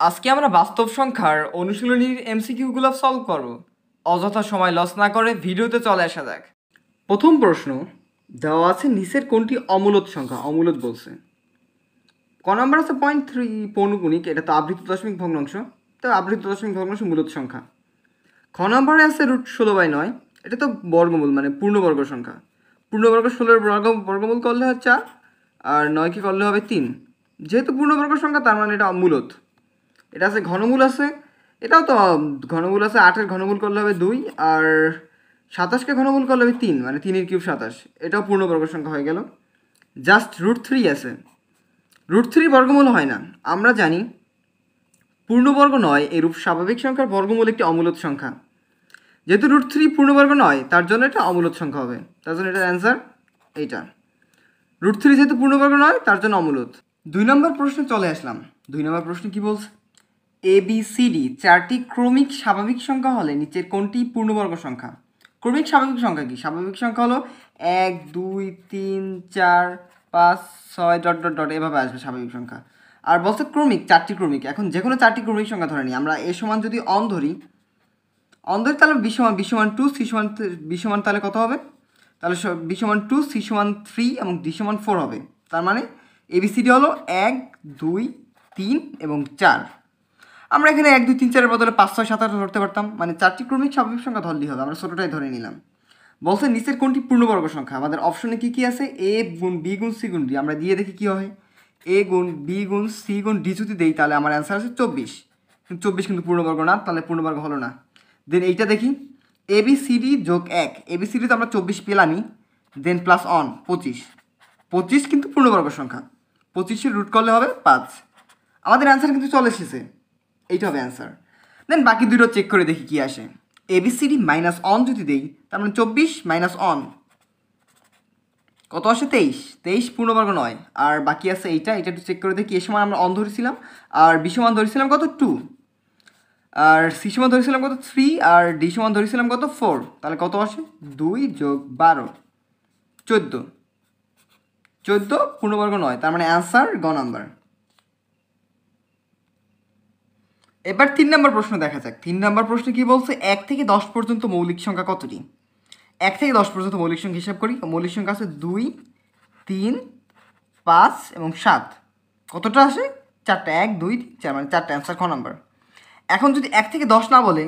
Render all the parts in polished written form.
আজকে আমরা বাস্তব সংখ্যার অনুশীলনীর এমসিকিউগুলো সলভ করব। অযথা সময় লস না করে ভিডিওতে চলে আসা যাক। প্রথম প্রশ্ন দেওয়া আছে, নিচের কোনটি অমূলদ সংখ্যা? অমূলদ বলছে। ক নম্বর আছে 0.3 পৌনগুণিক, এটা তো আবৃত দশমিক ভগ্নাংশ, তো আবৃত দশমিক ভগ্নাংশ মূলদ সংখ্যা। খ নম্বরে আছে √16/9, এটা তো বর্গমূল মানে পূর্ণবর্গ সংখ্যা। পূর্ণবর্গ 16-এর বর্গমূল করলে হয় 4, আর 9কে করলে হবে 3। যেহেতু পূর্ণবর্গ সংখ্যা তার মানে এটা মূলদ। এটা আছে ঘনমূল আছে, এটাও তো ঘনমূল আছে। 8-এর ঘনমূল করলে হবে 2, আর 27কে ঘনমূল করলে হবে 3, মানে 3-এর কিউব 27। এটাও পূর্ণবর্গ সংখ্যা হয়ে গেল। জাস্ট √3 আছে, √3 বর্গমূল হয় না। আমরা জানি পূর্ণবর্গ নয় এরূপ স্বাভাবিক সংখ্যার বর্গমূল একটি অমূলদ সংখ্যা। যেহেতু √3 পূর্ণবর্গ নয় তার জন্য এটা অমূলদ সংখ্যা হবে, তার জন্য এটার অ্যান্সার এইটা। √3 যেহেতু পূর্ণবর্গ নয় তার জন্য অমূলদ। 2 নম্বর প্রশ্নে চলে আসলাম। 2 নম্বর প্রশ্ন কি বলছে? ABCD চারটি ক্রমিক স্বাভাবিক সংখ্যা হলে নিচের কোনটি পূর্ণবর্গ সংখ্যা? ক্রমিক স্বাভাবিক সংখ্যা কি? স্বাভাবিক সংখ্যা হলো 1 2 3 4 5 6 ডট ডট ডট এভাবে আসবে স্বাভাবিক সংখ্যা। আর বলছে ক্রমিক, চারটি ক্রমিক। এখন যে কোনো চারটি ক্রমিক সংখ্যা ধরে নিই আমরা। এ সমান যদি অন ধরি, তাহলে বি সমান 2, বি সমান তাহলে কত হবে? তাহলে বি সমান 2, সি সমান 3 এবং ডি সমান 4 হবে। তার মানে ABCD হলো 1 2 3 এবং 4। আমরা এখানে 1 2 3 4-এর বদলে 5 6 7 8 ধরতে পারতাম, মানে চারটি ক্রমিক স্বাভাবিক সংখ্যা ধরলেই হবে। আমরা ছোটোটাই ধরে নিলাম। বলছে নিচের কোনটি পূর্ণবর্গ সংখ্যা? আমাদের অপশনে কি কি আছে? এ গুণ বি গুণ সি গুণ ডি। আমরা দিয়ে দেখি কি হয়। এ গুণ বি গুণ সি গুণ ডি যদি দেই তাহলে আমার অ্যান্সার আছে 24। কিন্তু 24 কিন্তু পূর্ণবর্গ না, তাহলে পূর্ণবর্গ হলো না। দেন এইটা দেখি, ABCD যোগ 1, ABCD তো আমরা 24 পেলামই, দেন প্লাস অন 25। 25 কিন্তু পূর্ণবর্গ সংখ্যা, 25-এর রুট করলে হবে 5। আমাদের অ্যান্সার কিন্তু চলে এসেছে, এইটা হবে অ্যান্সার। দেন বাকি দুটো চেক করে দেখি কি আসে। ABCD মাইনাস অন যদি দেই তার মানে 24 মাইনাস অন কত আসে? 23। 23 পূর্ণবর্গ নয়। আর বাকি আছে এইটা একটু চেক করে দেখি। এ সমান আমরা অন ধরেছিলাম, আর বি সমান ধরেছিলাম কত? 2, আর সি সমান ধরেছিলাম কত? 3, আর ডি সমান ধরেছিলাম কত? 4। তাহলে কত আসে? 2 যোগ 12 14। 14 পূর্ণবর্গ নয়, তার মানে অ্যান্সার গ নাম্বার। এবার 3 নম্বর প্রশ্ন দেখা যাক। 3 নম্বর প্রশ্নে কি বলছে? 1 থেকে 10 পর্যন্ত মৌলিক সংখ্যা কতটি? 1 থেকে 10 পর্যন্ত মৌলিক সংখ্যা হিসাব করি। মৌলিক সংখ্যা আছে 2 3 5 এবং 7। কতটা আসে? 4টা। 1 2 3 4, মানে 4টা। অ্যান্সার খ নাম্বার। এখন যদি 1 থেকে 10 না বলে,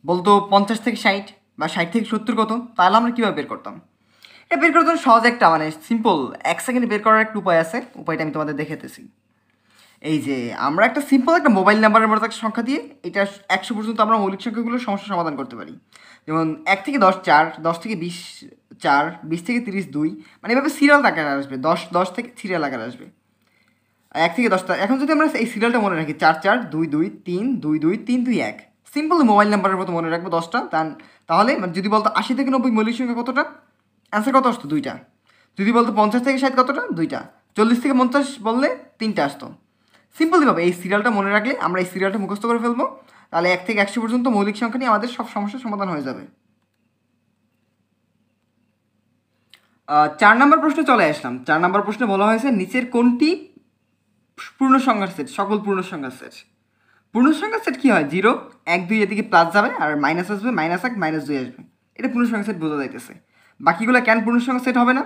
বলতো 50 থেকে 60 বা 60 থেকে 70 কত, তাহলে আমরা কীভাবে বের করতাম? এটা বের করার জন্য সহজ একটা, মানে সিম্পল 1 সেকেন্ডে বের করার একটা উপায় আছে। উপায়টা আমি তোমাদের দেখাতেছি। এই যে আমরা একটা সিম্পল একটা মোবাইল নাম্বারের মতো একটা সংখ্যা দিয়ে এটা 100 পর্যন্ত আমরা মৌলিক সংখ্যাগুলোর সমস্যা সমাধান করতে পারি। যেমন 1 থেকে 10 4, 10 থেকে 20 4, 20 থেকে 30 2, মানে এভাবে সিরিয়াল আকারে আসবে। 10 10 থেকে সিরিয়াল আকারে আসবে 1 থেকে 10টা। এখন যদি আমরা এই সিরিয়ালটা মনে রাখি 4 4 2 2 3 2 2 3 2 1, সিম্পল মোবাইল নাম্বারের মতো মনে রাখবো 10টা। তাহলে মানে যদি বলতো 80 থেকে 90 মৌলিক সংখ্যা কতটা, অ্যান্সার কত আসতো? 2টা। যদি বলতো 50 থেকে 60 কতটা, 2টা। 40 থেকে 50 বললে 3টা আসতো। সিম্পলভাবে এই সিরিয়ালটা মনে রাখলে আমরা এই সিরিয়ালটা মুখস্থ করে ফেলবো, তাহলে 1 থেকে 100 পর্যন্ত মৌলিক সংখ্যা নিয়ে আমাদের সব সমস্যার সমাধান হয়ে যাবে। 4 নম্বর প্রশ্নে চলে আসলাম। 4 নম্বর প্রশ্নে বলা হয়েছে নিচের কোনটি পূর্ণ সংখ্যার সেট? সকল পূর্ণ সংখ্যার সেট। পূর্ণ সংখ্যার সেট কী হয়? 0 1 2 এদিকে প্লাস যাবে, আর মাইনাস আসবে, -1 -2 আসবে। এটা পূর্ণ সংখ্যার সেট বোঝা যাইতেছে। বাকিগুলো কেন পূর্ণ সংখ্যার সেট হবে না?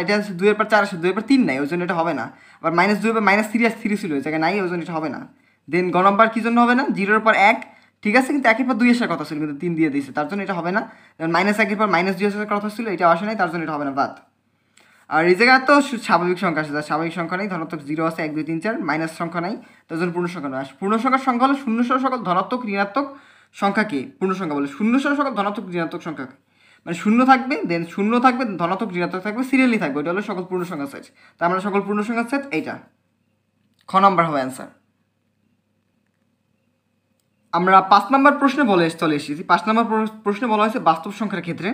এটা আছে 2 এর পর 4 আসে, 2 এর পর 3 নাই, ওই জন্য এটা হবে না। আবার -2 এর পর -3 আসে, 3 ছিল ওই জায়গায় নাই, ওই জন্য এটা হবে না। দেন গ নম্বর কী জন্য হবে না? 0-এর পর 1 ঠিক আছে, কিন্তু 1-এর পর 2 আসার কথা ছিল, কিন্তু 3 দিয়ে দিয়েছে, তার জন্য এটা হবে না। -1-এর পর -2 আসার কথা ছিল, এটা আসে নাই, তার জন্য এটা হবে না, বাদ। আর এই জায়গায় তো স্বাভাবিক সংখ্যা আছে, স্বাভাবিক সংখ্যা নেই, ধনাত্মক 0 আছে 1 2 3 4, মাইনাস সংখ্যা নাই, তার জন্য পূর্ণ সংখ্যা নয়। পূর্ণ সংখ্যার সংখ্যা হলো শূন্য সহ সকল ধনাত্মক ঋণাত্মক সংখ্যাকে পূর্ণ সংখ্যা বলে। শূন্য সহ সকল ধনাত্মক ঋণাত্মক সংখ্যাকে, মানে শূন্য থাকবে, দেন শূন্য থাকবে, ধনাত্মক ঋণাত্মক থাকবে, সিরিয়ালি থাকবে, এটা হলো সকল পূর্ণ সংখ্যা সেট। তার মানে সকল পূর্ণ সংখ্যা সেট এইটা খ নম্বর হবে অ্যান্সার। আমরা 5 নম্বর প্রশ্নে চলে এসেছি। 5 নম্বর প্রশ্নে বলা হয়েছে বাস্তব সংখ্যার ক্ষেত্রে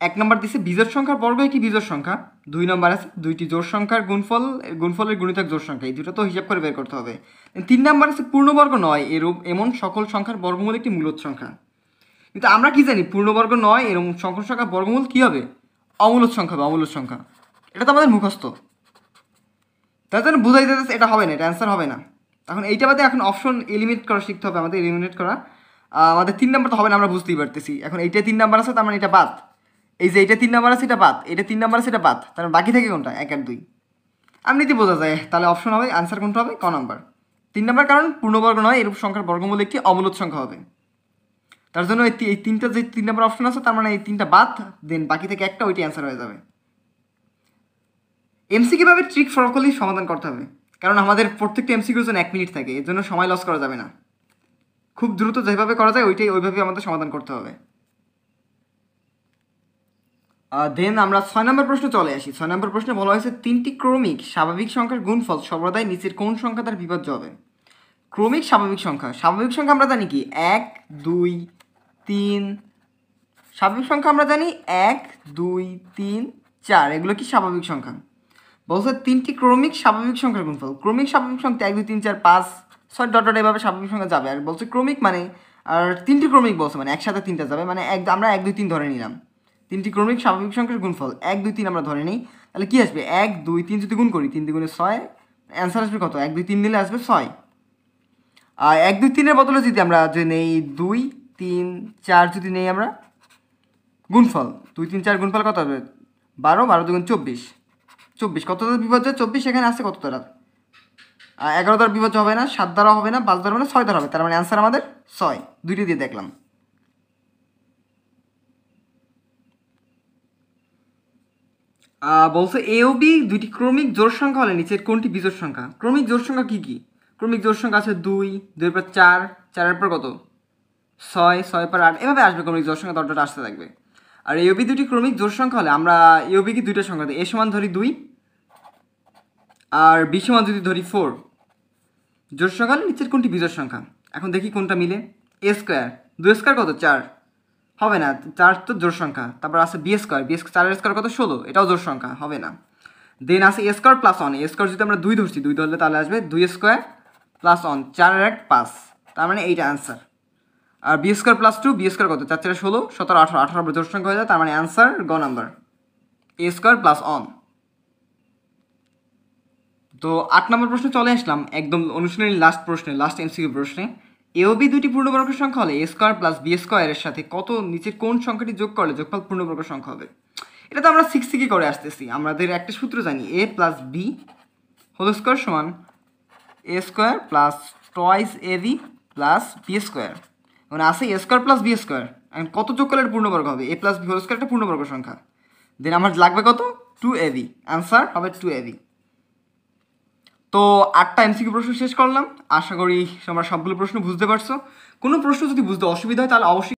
1 নম্বর দিচ্ছে বিজোড় সংখ্যার বর্গ কি বিজোড় সংখ্যা। 2 নম্বর আছে দুইটি জোড় সংখ্যার গুণফলের গুণিতক জোড় সংখ্যা। এই দুটো তো হিসাব করে বের করতে হবে। 3 নম্বর আছে পূর্ণবর্গ নয় এমন সকল সংখ্যার বর্গমূল একটি মূলদ সংখ্যা। কিন্তু আমরা কি জানি পূর্ণবর্গ নয় এরকম সকল সংখ্যার বর্গমূল কি হবে? অমূলদ সংখ্যা হবে, অমূলদ সংখ্যা। এটা তো আমাদের মুখস্থ, তার জন্য বুঝাই যাচ্ছে এটা হবে না, এটা অ্যান্সার হবে না। এখন এইটা বাদে এখন অপশন এলিমিনেট করা শিখতে হবে আমাদের, এলিমিনেট করা। আমাদের 3 নাম্বার তো হবে না, আমরা বুঝতেই পারতেছি। এখন এইটা 3 নাম্বার আছে, তার মানে এটা বাদ। এই যে এটা 3 নাম্বার আছে, এটা বাদ। এটা 3 নাম্বার আছে, এটা বাদ। তার মানে বাকি থাকে কোনটা? 1 আর 2। এমনিতে বোঝা যায়। তাহলে অপশন হবে, আনসার কোনটা হবে? ক নাম্বার। 3 নাম্বার, কারণ পূর্ণবর্গ নয়, এরূপ সংখ্যার বর্গমূল একটি অমূলদ সংখ্যা হবে। তার জন্য এই তিনটা যে 3 নাম্বার অপশন আছে, তার মানে এই 3টা বাদ, দেন বাকি থেকে একটা, ওইটি অ্যান্সার হয়ে যাবে। এমসিকিউ ভাবে ট্রিক ফলো করলেই সমাধান করতে হবে, কারণ আমাদের প্রত্যেকটা এমসিকিউর জন্য 1 মিনিট থাকে, এর জন্য সময় লস করা যাবে না। খুব দ্রুত যেভাবে করা যায় ওইভাবে আমাদের সমাধান করতে হবে। দেন আমরা 6 নম্বর প্রশ্ন চলে আসি। 6 নম্বর প্রশ্নে বলা হয়েছে 3টি ক্রমিক স্বাভাবিক সংখ্যার গুণফল সর্বদাই নিচের কোন সংখ্যা দ্বারা বিভাজ্য হবে? ক্রমিক স্বাভাবিক সংখ্যা, স্বাভাবিক সংখ্যা আমরা জানি কি 1 2 3। স্বাভাবিক সংখ্যা আমরা জানি 1 2 3 4, এগুলো কি স্বাভাবিক সংখ্যা। বলছে 3টি ক্রমিক স্বাভাবিক সংখ্যার গুণফল। ক্রমিক স্বাভাবিক সংখ্যা 1 2 3 4 5 6 ডট ডট এভাবে স্বাভাবিক সংখ্যা যাবে। আর বলছে ক্রমিক মানে, আর 3টি ক্রমিক বলছে মানে একসাথে 3টা যাবে, মানে আমরা 1 2 3 ধরে নিলাম। 3টি ক্রমিক স্বাভাবিক সংখ্যার গুণফল 1 2 3 আমরা ধরে নিই, তাহলে কি আসবে? 1 2 3 যদি গুণ করি, 3 দুগুণে 6, অ্যান্সার আসবে কত? 1 2 3 দিলে আসবে 6। আর 1 2 3 এর বদলে যদি আমরা নেই 2 3 4, যদি নেই আমরা গুণফল 2 3 4, গুণফল কত হবে? 12, 12 দুগুণ 24। 24 কত দ্বারা বিভাজ্য? 24 এখানে আছে কত দ্বারা? 11 দ্বারা বিভাজ্য হবে না, 7 দ্বারা হবে না, 5 দ্বারা হবে না, 6 দ্বারা হবে। তার মানে অ্যান্সার আমাদের 6। দুইটি দিয়ে দেখলাম। বলছে এ ও বি দুইটি ক্রমিক জোড় সংখ্যা হলে নিচের কোনটি বিজোড় সংখ্যা? ক্রমিক জোড় সংখ্যা কি কি? ক্রমিক জোড় সংখ্যা আছে 2, 2 এর পর 4, 4 এর পর কত? 6, 6 এর পর 8, এভাবে আসবে ক্রমিক জোড় সংখ্যা, দরটা আসতে থাকবে। আর এ ও বি দুটি ক্রমিক জোড় সংখ্যা হলে আমরা এ ও বিকে দুইটা সংখ্যা দিই। এ সমান ধরি 2 আর বি সমান যদি ধরি 4। জোড় সংখ্যা হলে নিচের কোনটি বিজোড় সংখ্যা? এখন দেখি কোনটা মিলে। এ স্কোয়ার, 2 স্কোয়ার কত? 4, হবে না, 4 তো জোড় সংখ্যা। তারপর আছে বি স্কোয়ার, 4 স্কোয়ার কত? 16, এটাও জোড় সংখ্যা, হবে না। দেন আছে এ স্কোয়ার প্লাস 1। এ স্কোয়ার যদি আমরা 2 ধরছি, 2 ধরলে তাহলে আসবে 2 স্কোয়ার প্লাস 1, 4 আর 1 5, তার মানে এইটা অ্যান্সার। আর B square plus 2, B square কত? 4 4 16, 17 18, 18 জোড় সংখ্যা হয়ে যায়, তার মানে অ্যান্সার গ নাম্বার, এ স্কোয়ার প্লাস 1। তো 8 নম্বর প্রশ্নে চলে আসলাম, একদম অনুশীলনীর লাস্ট প্রশ্নে, লাস্ট এমসিকিউ প্রশ্নে। এ ও বি দুটি পূর্ণবর্গ সংখ্যা হলে এ স্কোয়ার প্লাস বি স্কোয়ারের সাথে কত নিচের কোন সংখ্যাটি যোগ করলে যোগফল পূর্ণবর্গ সংখ্যা হবে? এটা তো আমরা 6 থেকে করে আসতেছি। আমাদের একটা সূত্র জানি, এ প্লাস বি হোল স্কোয়ার সমান এ square plus toys A B plus B square. মানে আছে এ স্কোয়ার প্লাস বি স্কোয়ার, এখন কত যোগ করলে পূর্ণবর্গ হবে? এ প্লাস বি হোল স্কোয়ার একটা পূর্ণবর্গ সংখ্যা। দেন আমার লাগবে কত? 2 এ বি, অ্যান্সার হবে 2 এ বি। তো 8টা এমসিকিউ প্রশ্ন শেষ করলাম। আশা করি তোমরা সবগুলো প্রশ্ন বুঝতে পারছো। কোনো প্রশ্ন যদি বুঝতে অসুবিধা হয় তাহলে অবশ্যই